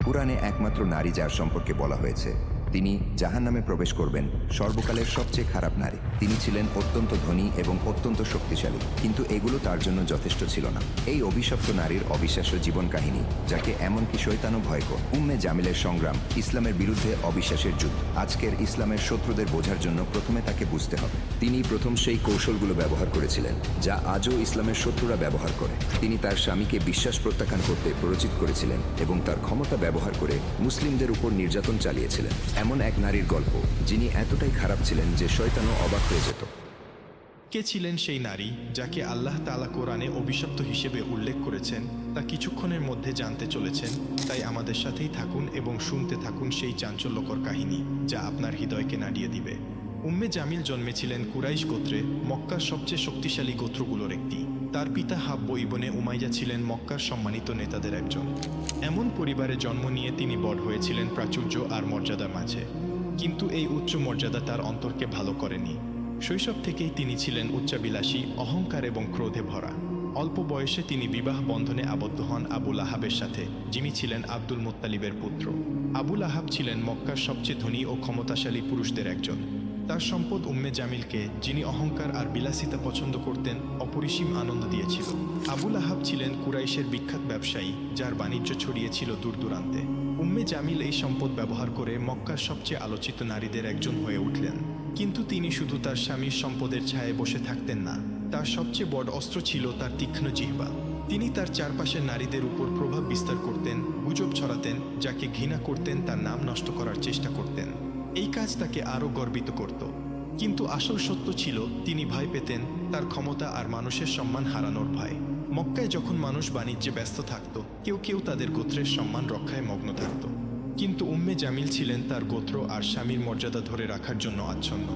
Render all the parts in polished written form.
কুরআনে একমাত্র নারী যার সম্পর্কে বলা হয়েছে তিনি জাহান্নামে প্রবেশ করবেন, সর্বকালের সবচেয়ে খারাপ নারী। তিনি ছিলেন অত্যন্ত ধনী এবং অত্যন্ত শক্তিশালী, কিন্তু এগুলো তার জন্য যথেষ্ট ছিল না। এই অভিশপ্ত নারীর অবিশ্বাস্য জীবন কাহিনী, যাকে এমনকি শয়তানও ভয় করে। উম্মে জামিলের সংগ্রাম, ইসলামের বিরুদ্ধে অবিশ্বাসের যুদ্ধ। আজকের ইসলামের শত্রুদের বোঝার জন্য প্রথমে তাকে বুঝতে হবে। তিনি প্রথম সেই কৌশলগুলো ব্যবহার করেছিলেন যা আজও ইসলামের শত্রুরা ব্যবহার করে। তিনি তার স্বামীকে বিশ্বাস প্রত্যাখ্যান করতে প্ররোচিত করেছিলেন এবং তার ক্ষমতা ব্যবহার করে মুসলিমদের উপর নির্যাতন চালিয়েছিলেন। এমন এক নারীর গল্প যিনি এতটাই খারাপ ছিলেন যে শয়তানও অবাক হয়ে যেত। কে ছিলেন সেই নারী যাকে আল্লাহ তাআলা কোরআনে অভিশপ্ত হিসেবে উল্লেখ করেছেন তা কিছুক্ষণের মধ্যে জানতে চলেছেন। তাই আমাদের সাথেই থাকুন এবং শুনতে থাকুন সেই চাঞ্চল্যকর কাহিনী যা আপনার হৃদয়কে নাড়িয়ে দিবে। উম্মে জামিল জন্মেছিলেন কুরাইশ গোত্রে, মক্কার সবচেয়ে শক্তিশালী গোত্রগুলোর একটি। তার পিতা হাব্ব ইবনে উমাইয়া ছিলেন মক্কার সম্মানিত নেতাদের একজন। এমন পরিবারে জন্ম নিয়ে তিনি বড় হয়েছিলেন প্রাচুর্য আর মর্যাদার মাঝে। কিন্তু এই উচ্চ মর্যাদা তার অন্তরকে ভালো করেনি। শৈশব থেকেই তিনি ছিলেন উচ্চাবিলাসী, অহংকার এবং ক্রোধে ভরা। অল্প বয়সে তিনি বিবাহ বন্ধনে আবদ্ধ হন আবুল আহাবের সাথে, যিনি ছিলেন আব্দুল মুত্তালিবের পুত্র। আবুল আহাব ছিলেন মক্কার সবচেয়ে ধনী ও ক্ষমতাশালী পুরুষদের একজন। তার সম্পদ উম্মে জামিলকে, যিনি অহংকার আর বিলাসিতা পছন্দ করতেন, অপরিসীম আনন্দ দিয়েছিল। আবুল আহাব ছিলেন কুরাইশের বিখ্যাত ব্যবসায়ী, যার বাণিজ্য ছড়িয়েছিল দূর দূরান্তে। উম্মে জামিল এই সম্পদ ব্যবহার করে মক্কার সবচেয়ে আলোচিত নারীদের একজন হয়ে উঠলেন। কিন্তু তিনি শুধু তার স্বামীর সম্পদের ছায়ায় বসে থাকতেন না, তার সবচেয়ে বড় অস্ত্র ছিল তার তীক্ষ্ণ জিহ্বা। তিনি তার চারপাশের নারীদের উপর প্রভাব বিস্তার করতেন, গুজব ছড়াতেন, যাকে ঘৃণা করতেন তার নাম নষ্ট করার চেষ্টা করতেন। এই কাজ তাকে আরও গর্বিত করত। কিন্তু আসল সত্য ছিল, তিনি ভয় পেতেন, তার ক্ষমতা আর মানুষের সম্মান হারানোর ভয়। মক্কায় যখন মানুষ বাণিজ্যে ব্যস্ত থাকত, কেউ কেউ তাদের গোত্রের সম্মান রক্ষায় মগ্ন থাকত। কিন্তু উম্মে জামিল ছিলেন তার গোত্র আর স্বামীর মর্যাদা ধরে রাখার জন্য আচ্ছন্ন।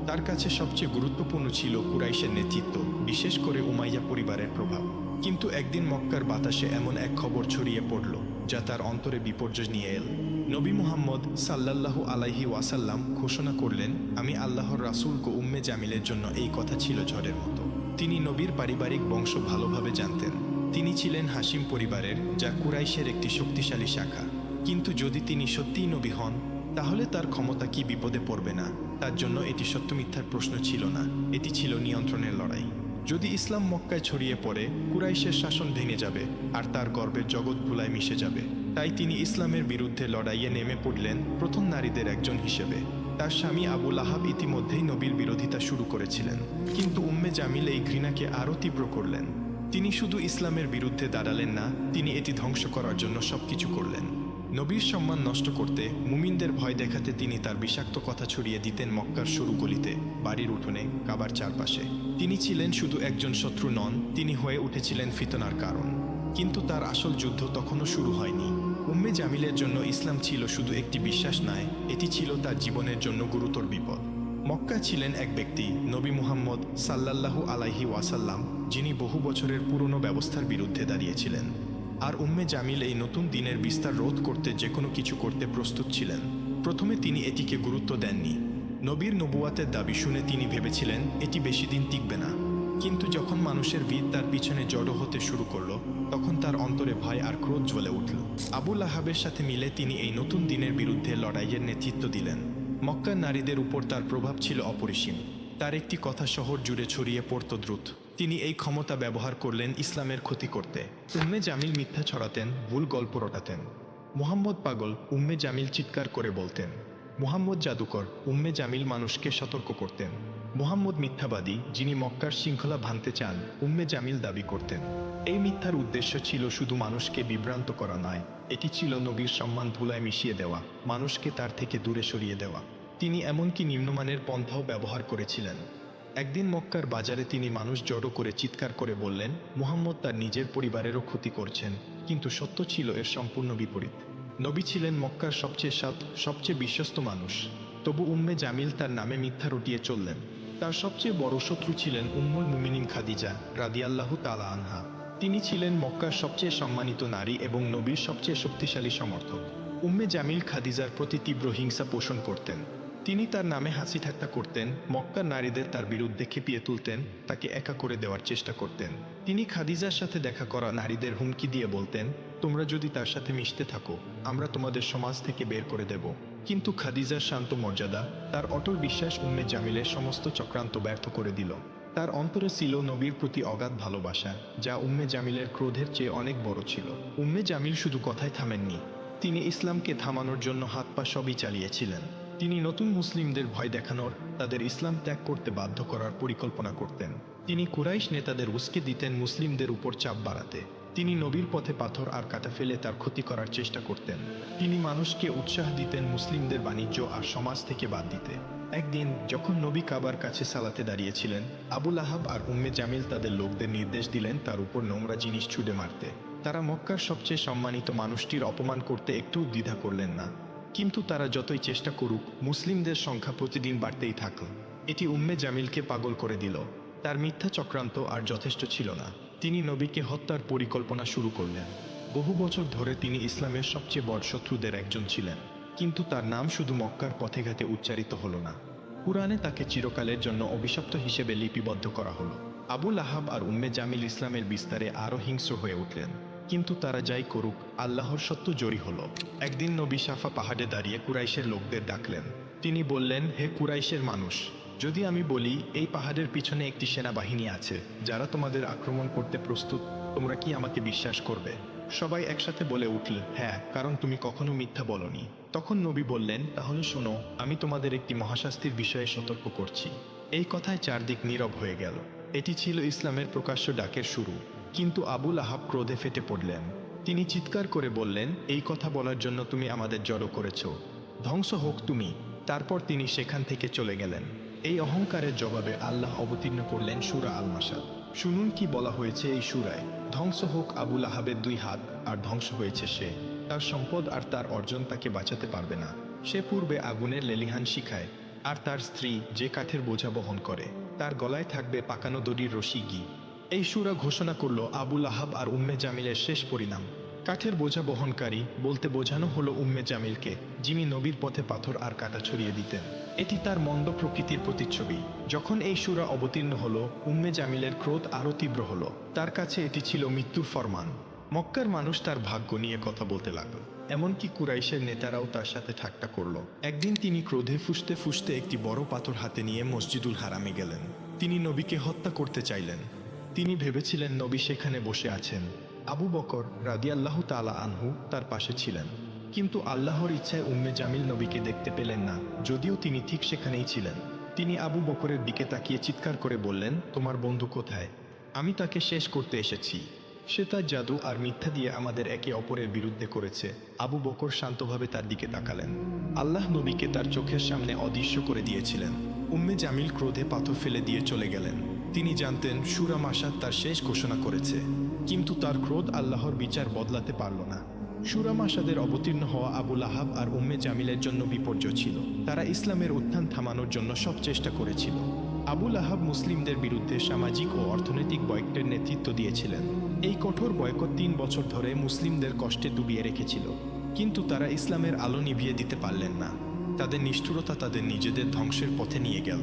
তার কাছে সবচেয়ে গুরুত্বপূর্ণ ছিল কুরাইশের নেতৃত্ব, বিশেষ করে উমাইয়া পরিবারের প্রভাব। কিন্তু একদিন মক্কার বাতাসে এমন এক খবর ছড়িয়ে পড়ল যা তার অন্তরে বিপর্যয় নিয়ে এল। নবী মুহাম্মদ সাল্লাল্লাহু আলাইহি ওয়াসাল্লাম ঘোষণা করলেন, আমি আল্লাহর রাসূল। উম্মে জামিলের জন্য এই কথা ছিল ঝড়ের মতো। তিনি নবীর পারিবারিক বংশ ভালোভাবে জানতেন। তিনি ছিলেন হাশিম পরিবারের, যা কুরাইশের একটি শক্তিশালী শাখা। কিন্তু যদি তিনি সত্যিই নবী হন, তাহলে তার ক্ষমতা কি বিপদে পড়বে না? তার জন্য এটি সত্য মিথ্যার প্রশ্ন ছিল না, এটি ছিল নিয়ন্ত্রণের লড়াই। যদি ইসলাম মক্কায় ছড়িয়ে পড়ে, কুরাইশের শাসন ভেঙে যাবে আর তার গর্বের জগৎ ধুলায় মিশে যাবে। তাই তিনি ইসলামের বিরুদ্ধে লড়াইয়ে নেমে পড়লেন, প্রথম নারীদের একজন হিসেবে। তার স্বামী আবুল আহাব ইতিমধ্যেই নবীর বিরোধিতা শুরু করেছিলেন, কিন্তু উম্মে জামিল এই ঘৃণাকে আরও তীব্র করলেন। তিনি শুধু ইসলামের বিরুদ্ধে দাঁড়ালেন না, তিনি এটি ধ্বংস করার জন্য সবকিছু করলেন। নবীর সম্মান নষ্ট করতে, মুমিনদের ভয় দেখাতে তিনি তার বিষাক্ত কথা ছড়িয়ে দিতেন মক্কার সরু গলিতে, বাড়ির উঠোনে, কাবার চারপাশে। তিনি ছিলেন শুধু একজন শত্রু নন, তিনি হয়ে উঠেছিলেন ফিতনার কারণ। কিন্তু তার আসল যুদ্ধ তখনও শুরু হয়নি। উম্মে জামিলের জন্য ইসলাম ছিল শুধু একটি বিশ্বাস নয়, এটি ছিল তার জীবনের জন্য গুরুতর বিপদ। মক্কা ছিলেন এক ব্যক্তি, নবী মুহাম্মদ সাল্লাল্লাহু আলাইহি ওয়াসাল্লাম, যিনি বহু বছরের পুরনো ব্যবস্থার বিরুদ্ধে দাঁড়িয়েছিলেন। আর উম্মে জামিল এই নতুন দিনের বিস্তার রোধ করতে যে কোনো কিছু করতে প্রস্তুত ছিলেন। প্রথমে তিনি এটিকে গুরুত্ব দেননি। নবীর নবুয়াতের দাবি শুনে তিনি ভেবেছিলেন এটি বেশি দিন টিকবে না। কিন্তু যখন মানুষের ভিড় তার পিছনে জড়ো হতে শুরু করলো, তখন তার অন্তরে ভয় আর ক্রোধ জ্বলে উঠল। আবুল আহাবের সাথে মিলে তিনি এই নতুন দিনের বিরুদ্ধে লড়াইয়ের নেতৃত্ব দিলেন। মক্কার নারীদের উপর তার প্রভাব ছিল অপরিসীম। তার একটি কথা শহর জুড়ে ছড়িয়ে পড়ত দ্রুত। তিনি এই ক্ষমতা ব্যবহার করলেন ইসলামের ক্ষতি করতে। উম্মে জামিল মিথ্যা ছড়াতেন, ভুল গল্প রটাতেন। মুহাম্মদ পাগল, উম্মে জামিল চিৎকার করে বলতেন। মুহাম্মদ জাদুকর, উম্মে জামিল মানুষকে সতর্ক করতেন। মুহাম্মদ মিথ্যাবাদী, যিনি মক্কার শৃঙ্খলা ভাঙতে চান, উম্মে জামিল দাবি করতেন। এই মিথ্যার উদ্দেশ্য ছিল শুধু মানুষকে বিভ্রান্ত করা নয়, এটি ছিল নবীর সম্মান ধুলায় মিশিয়ে দেওয়া, মানুষকে তার থেকে দূরে সরিয়ে দেওয়া। তিনি এমনকি নিম্নমানের পন্থাও ব্যবহার করেছিলেন। একদিন মক্কার বাজারে তিনি মানুষ জড়ো করে চিৎকার করে বললেন, মুহাম্মদ তার নিজের পরিবারেরও ক্ষতি করছেন। কিন্তু সত্য ছিল এর সম্পূর্ণ বিপরীত। নবী ছিলেন মক্কার সবচেয়ে সৎ, সবচেয়ে বিশ্বস্ত মানুষ। তবু উম্মে জামিল তার নামে মিথ্যা রটিয়ে চললেন। তার সবচেয়ে বড় শত্রু ছিলেন উম্মুল মুমিনিন খাদিজা রাদিয়াল্লাহু তাআলা আনহা। তিনি ছিলেন মক্কার সবচেয়ে সম্মানিত নারী এবং নবীর সবচেয়ে শক্তিশালী সমর্থক। উম্মে জামিল খাদিজার প্রতি তীব্র হিংসা পোষণ করতেন। তিনি তার নামে হাসি ঠাট্টা করতেন, মক্কার নারীদের তার বিরুদ্ধে খেপিয়ে তুলতেন, তাকে একা করে দেওয়ার চেষ্টা করতেন। তিনি খাদিজার সাথে দেখা করা নারীদের হুমকি দিয়ে বলতেন, তোমরা যদি তার সাথে মিশতে থাকো আমরা তোমাদের সমাজ থেকে বের করে দেব। কিন্তু খাদিজার শান্ত মর্যাদা, তার অটল বিশ্বাস উম্মে জামিলের সমস্ত চক্রান্ত ব্যর্থ করে দিল। তার অন্তরে ছিল নবীর প্রতি অগাধ ভালোবাসা, যা উম্মে জামিলের ক্রোধের চেয়ে অনেক বড় ছিল। উম্মে জামিল শুধু কথায় থামেননি, তিনি ইসলামকে থামানোর জন্য হাত পা সবই চালিয়েছিলেন। তিনি নতুন মুসলিমদের ভয় দেখানোর, তাদের ইসলাম ত্যাগ করতে বাধ্য করার পরিকল্পনা করতেন। তিনি কুরাইশ নেতাদের উস্কে দিতেন মুসলিমদের উপর চাপ বাড়াতে। তিনি নবীর পথে পাথর আর কাঁটা ফেলে তার ক্ষতি করার চেষ্টা করতেন। তিনি মানুষকে উৎসাহ দিতেন মুসলিমদের বাণিজ্য আর সমাজ থেকে বাদ দিতে। একদিন যখন নবী কাবার কাছে সালাতে দাঁড়িয়েছিলেন, আবু লাহাব আর উম্মে জামিল তাদের লোকদের নির্দেশ দিলেন তার উপর নোংরা জিনিস ছুঁড়ে মারতে। তারা মক্কার সবচেয়ে সম্মানিত মানুষটির অপমান করতে একটুও দ্বিধা করলেন না। কিন্তু তারা যতই চেষ্টা করুক, মুসলিমদের সংখ্যা প্রতিদিন বাড়তেই থাকল। এটি উম্মে জামিলকে পাগল করে দিল। তার মিথ্যা চক্রান্ত আর যথেষ্ট ছিল না, তিনি নবীকে হত্যার পরিকল্পনা শুরু করলেন। বহু বছর ধরে তিনি ইসলামের সবচেয়ে বড় শত্রুদের একজন ছিলেন, কিন্তু তার নাম শুধু মক্কার পথে ঘাটে উচ্চারিত হলো না, কুরআনে তাকে চিরকালের জন্য অভিশপ্ত হিসেবে লিপিবদ্ধ করা হলো। আবু লাহাব আর উম্মে জামিল ইসলামের বিস্তারে আরও হিংস্র হয়ে উঠলেন। কিন্তু তারা যাই করুক, আল্লাহর সত্য জয়ী হলো। একদিন নবী সাফা পাহাড়ে দাঁড়িয়ে কুরাইশের লোকদের ডাকলেন। তিনি বললেন, হে কুরাইশের মানুষ, যদি আমি বলি এই পাহাড়ের পিছনে একটি সেনাবাহিনী আছে যারা তোমাদের আক্রমণ করতে প্রস্তুত, তোমরা কি আমাকে বিশ্বাস করবে? সবাই একসাথে বলে উঠল, হ্যাঁ, কারণ তুমি কখনো মিথ্যা বলনি। তখন নবী বললেন, তাহলে শোনো, আমি তোমাদের একটি মহাশাস্তির বিষয়ে সতর্ক করছি। এই কথায় চারদিক নীরব হয়ে গেল। এটি ছিল ইসলামের প্রকাশ্য ডাকের শুরু। কিন্তু আবু লাহাব ক্রোধে ফেটে পড়লেন। তিনি চিৎকার করে বললেন, এই কথা বলার জন্য তুমি আমাদের জড়ো করেছ, ধ্বংস হোক তুমি। তারপর তিনি সেখান থেকে চলে গেলেন। এই অহংকারের জবাবে আল্লাহ অবতীর্ণ করলেন সূরা আল মাসাদ। শুনুন কি বলা হয়েছে এই সূরায়। ধ্বংস হোক আবু লাহাবের 2 হাত, আর ধ্বংস হয়েছে সে, তার সম্পদ আর তার অর্জন তাকে বাঁচাতে পারবে না। সে পূর্বে আগুনের লেলিহান শিখায়, আর তার স্ত্রী যে কাঠের বোঝা বহন করে, তার গলায় থাকবে পাকানো দড়ির রশি ঘি। এই সূরা ঘোষণা করল আবু লাহাব আর উম্মে জামিলের শেষ পরিণাম। কাঠের বোঝা বহনকারী বলতে বোঝানো হলো উম্মে জামিলকে, যিনি নবীর পথে পাথর আর কাঁটা ছড়িয়ে দিতেন। এটি তার মন্দ প্রকৃতির প্রতিচ্ছবি। যখন এই সূরা অবতীর্ণ হলো, উম্মে জামিলের ক্রোধ আরও তীব্র হলো। তার কাছে এটি ছিল মৃত্যুর ফরমান। মক্কার মানুষ তার ভাগ্য নিয়ে কথা বলতে লাগল। এমনকি কুরাইশের নেতারাও তার সাথে ঠাট্টা করল। একদিন তিনি ক্রোধে ফুঁসতে ফুঁসতে একটি বড় পাথর হাতে নিয়ে মসজিদুল হারামে গেলেন। তিনি নবীকে হত্যা করতে চাইলেন। তিনি ভেবেছিলেন নবী সেখানে বসে আছেন। আবু বকর রাদিয়াল্লাহু তাআলা আনহু তার পাশে ছিলেন। কিন্তু আল্লাহর ইচ্ছায় উম্মে জামিল নবীকে দেখতে পেলেন না, যদিও তিনি ঠিক সেখানেই ছিলেন। তিনি আবু বকরের দিকে তাকিয়ে চিৎকার করে বললেন, তোমার বন্ধু কোথায়? আমি তাকে শেষ করতে এসেছি। সে তার জাদু আর মিথ্যা দিয়ে আমাদের একে অপরের বিরুদ্ধে করেছে। আবু বকর শান্তভাবে তার দিকে তাকালেন। আল্লাহ নবীকে তার চোখের সামনে অদৃশ্য করে দিয়েছিলেন। উম্মে জামিল ক্রোধে পাথর ফেলে দিয়ে চলে গেলেন। তিনি জানতেন সূরা মাসাদ তার শেষ ঘোষণা করেছে, কিন্তু তার ক্রোধ আল্লাহর বিচার বদলাতে পারল না। সূরা মাসাদের অবতীর্ণ হওয়া আবু লাহাব আর উম্মে জামিলের জন্য বিপর্যয় ছিল। তারা ইসলামের উত্থান থামানোর জন্য সব চেষ্টা করেছিল। আবু লাহাব মুসলিমদের বিরুদ্ধে সামাজিক ও অর্থনৈতিক বয়কটের নেতৃত্ব দিয়েছিলেন। এই কঠোর বয়কট 3 বছর ধরে মুসলিমদের কষ্টে ডুবিয়ে রেখেছিল। কিন্তু তারা ইসলামের আলো নিভিয়ে দিতে পারলেন না। তাদের নিষ্ঠুরতা তাদের নিজেদের ধ্বংসের পথে নিয়ে গেল।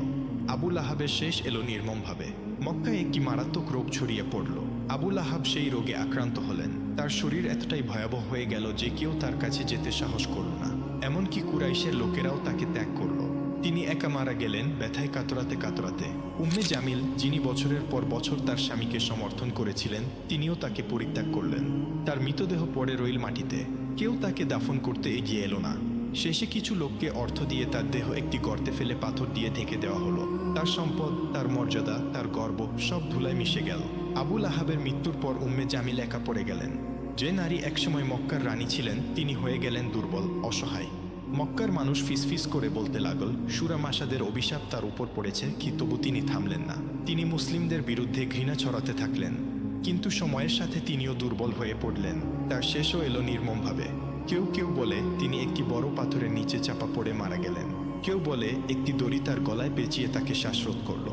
আবু লাহাবের শেষ এলো নির্মমভাবে। মক্কায় একটি মারাত্মক রোগ ছড়িয়ে পড়ল। আবু লাহাব সেই রোগে আক্রান্ত হলেন। তার শরীর এতটাই ভয়াবহ হয়ে গেল যে কেউ তার কাছে যেতে সাহস করল না। এমনকি কুরাইশের লোকেরাও তাকে ত্যাগ করল। তিনি একা মারা গেলেন, ব্যথায় কাতরাতে কাতরাতে। উম্মে জামিল, যিনি বছরের পর বছর তার স্বামীকে সমর্থন করেছিলেন, তিনিও তাকে পরিত্যাগ করলেন। তার মৃতদেহ পড়ে রইল মাটিতে। কেউ তাকে দাফন করতে এগিয়ে এলো না। শেষে কিছু লোককে অর্থ দিয়ে তার দেহ একটি গর্তে ফেলে পাথর দিয়ে ঢেকে দেওয়া হলো। তার সম্পদ, তার মর্যাদা, তার গর্ব সব ধুলায় মিশে গেল। আবু লাহাবের মৃত্যুর পর উম্মে জামিল একা পড়ে গেলেন। যে নারী একসময় মক্কার রানী ছিলেন, তিনি হয়ে গেলেন দুর্বল, অসহায়। মক্কার মানুষ ফিসফিস করে বলতে লাগল, সূরা মাসাদের অভিশাপ তার উপর পড়েছে, কি তবু তিনি থামলেন না। তিনি মুসলিমদের বিরুদ্ধে ঘৃণা ছড়াতে থাকলেন। কিন্তু সময়ের সাথে তিনিও দুর্বল হয়ে পড়লেন। তার শেষও এলো নির্মমভাবে। কেউ কেউ বলে তিনি একটি বড় পাথরের নিচে চাপা পড়ে মারা গেলেন। কেউ বলে একটি দড়ি তার গলায় পেঁচিয়ে তাকে শ্বাসরোধ করল।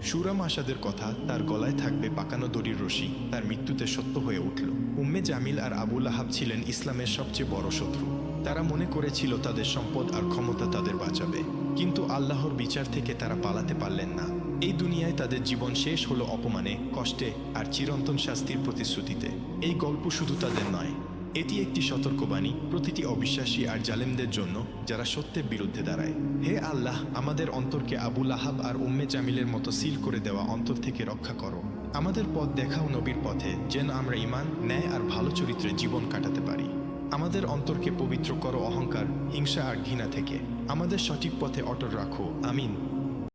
সূরা মাসাদের কথা, তার গলায় থাকবে পাকানো দড়ির রশি, তার মৃত্যুতে সত্য হয়ে উঠল। উম্মে জামিল আর আবু লাহাব ছিলেন ইসলামের সবচেয়ে বড় শত্রু। তারা মনে করেছিল তাদের সম্পদ আর ক্ষমতা তাদের বাঁচাবে, কিন্তু আল্লাহর বিচার থেকে তারা পালাতে পারলেন না। এই দুনিয়ায় তাদের জীবন শেষ হলো অপমানে, কষ্টে আর চিরন্তন শাস্তির প্রতিশ্রুতিতে। এই গল্প শুধু তাদের নয়, এটি একটি সতর্কবাণী প্রতিটি অবিশ্বাসী আর জালেমদের জন্য যারা সত্যের বিরুদ্ধে দাঁড়ায়। হে আল্লাহ, আমাদের অন্তরকে আবু লাহাব আর উম্মে জামিলের মতো সিল করে দেওয়া অন্তর থেকে রক্ষা করো। আমাদের পথ দেখাও নবীর পথে, যেন আমরা ঈমান, ন্যায় আর ভালো চরিত্রে জীবন কাটাতে পারি। আমাদের অন্তরকে পবিত্র করো অহংকার, হিংসা আর ঘৃণা থেকে। আমাদের সঠিক পথে অটল রাখো। আমিন।